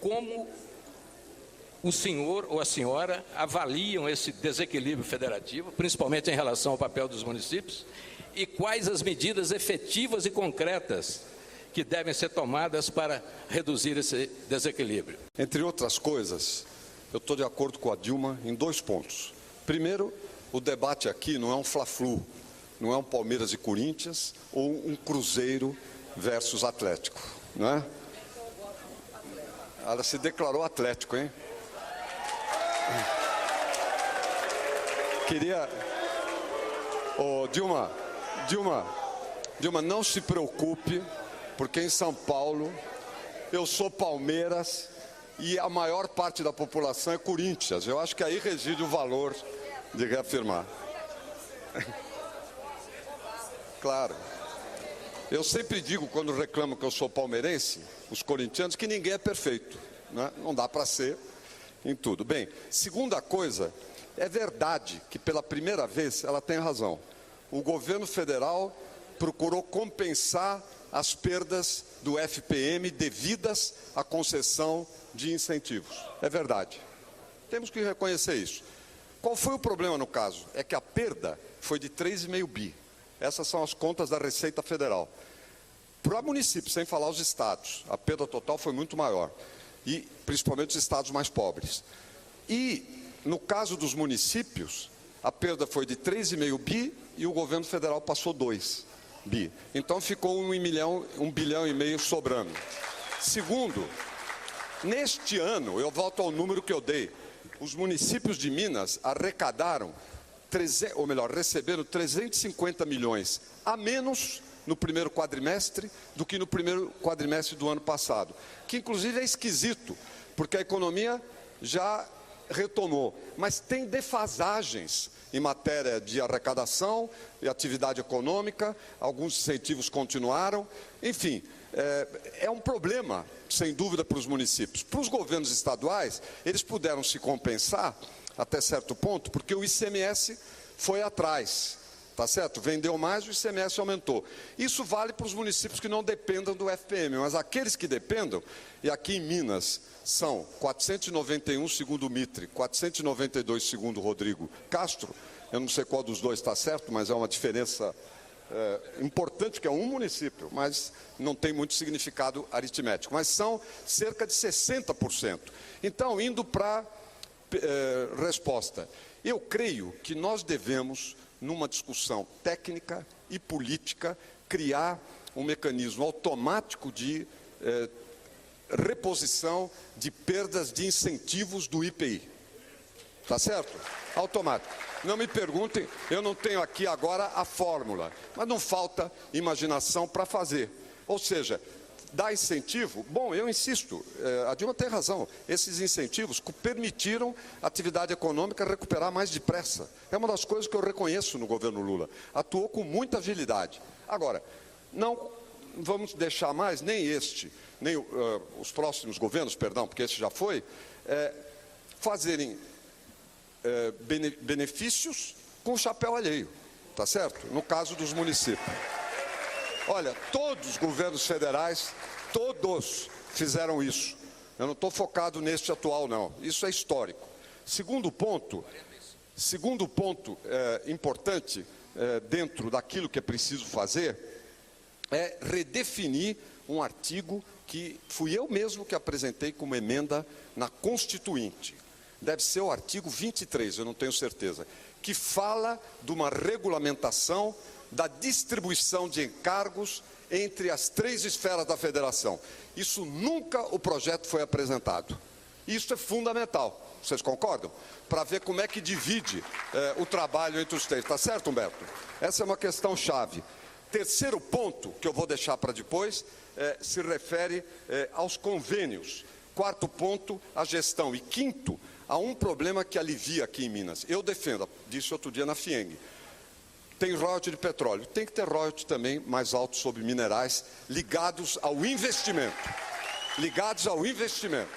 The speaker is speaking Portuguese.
como o senhor ou a senhora avaliam esse desequilíbrio federativo, principalmente em relação ao papel dos municípios, e quais as medidas efetivas e concretas que devem ser tomadas para reduzir esse desequilíbrio? Entre outras coisas, eu estou de acordo com a Dilma em 2 pontos. Primeiro, o debate aqui não é um fla-flu, não é um Palmeiras e Corinthians ou um Cruzeiro versus Atlético, não é? Ela se declarou Atlético, hein? Queria... Ô, Dilma, não se preocupe, porque em São Paulo eu sou Palmeiras e a maior parte da população é Corinthians. Eu acho que aí reside o valor de reafirmar. Claro. Eu sempre digo, quando reclamo que eu sou palmeirense, os corintianos, que ninguém é perfeito, né? Não dá para ser em tudo. Bem, segunda coisa, é verdade que pela primeira vez, ela tem razão, o governo federal procurou compensar as perdas do FPM devidas à concessão de incentivos. É verdade. Temos que reconhecer isso. Qual foi o problema no caso? É que a perda foi de 3,5 bi. Essas são as contas da Receita Federal. Para municípios, sem falar os estados, a perda total foi muito maior. E principalmente os estados mais pobres. E, no caso dos municípios, a perda foi de 3,5 bi e o governo federal passou 2 bi. Então ficou 1,5 bilhão sobrando. Segundo, neste ano, eu volto ao número que eu dei, os municípios de Minas arrecadaram, receberam 350 milhões a menos no primeiro quadrimestre do que no primeiro quadrimestre do ano passado. Que inclusive é esquisito, porque a economia já retomou, mas tem defasagens em matéria de arrecadação e atividade econômica, alguns incentivos continuaram, enfim, é um problema, sem dúvida, para os municípios. Para os governos estaduais, eles puderam se compensar até certo ponto, porque o ICMS foi atrás, tá certo? Vendeu mais, o ICMS aumentou. Isso vale para os municípios que não dependam do FPM, mas aqueles que dependam, e aqui em Minas são 491 segundo o Mitre, 492 segundo o Rodrigo Castro, eu não sei qual dos dois está certo, mas é uma diferença importante, que é um município, mas não tem muito significado aritmético, mas são cerca de 60%. Então, indo para resposta, eu creio que nós devemos, numa discussão técnica e política, criar um mecanismo automático de reposição de perdas de incentivos do IPI. Tá certo? Automático. Não me perguntem, eu não tenho aqui agora a fórmula, mas não falta imaginação para fazer. Ou seja, dar incentivo, bom, eu insisto, a Dilma tem razão, esses incentivos permitiram a atividade econômica recuperar mais depressa. É uma das coisas que eu reconheço no governo Lula. Atuou com muita agilidade. Agora, não vamos deixar mais, nem este, nem os próximos governos, perdão, porque esse já foi, fazerem benefícios com o chapéu alheio, tá certo? No caso dos municípios. Olha, todos os governos federais, todos fizeram isso. Eu não estou focado neste atual, não. Isso é histórico. Segundo ponto importante dentro daquilo que é preciso fazer é redefinir um artigo que fui eu mesmo que apresentei como emenda na Constituinte. Deve ser o artigo 23, eu não tenho certeza, que fala de uma regulamentação da distribuição de encargos entre as 3 esferas da federação. Isso nunca o projeto foi apresentado. Isso é fundamental, vocês concordam? Para ver como é que divide o trabalho entre os 3, tá certo, Humberto? Essa é uma questão chave. Terceiro ponto, que eu vou deixar para depois, se refere aos convênios. Quarto ponto, a gestão. E quinto, há um problema que alivia aqui em Minas. Eu defendo, disse outro dia na FIENG, tem royalty de petróleo, tem que ter royalty também mais alto sobre minerais ligados ao investimento. Ligados ao investimento.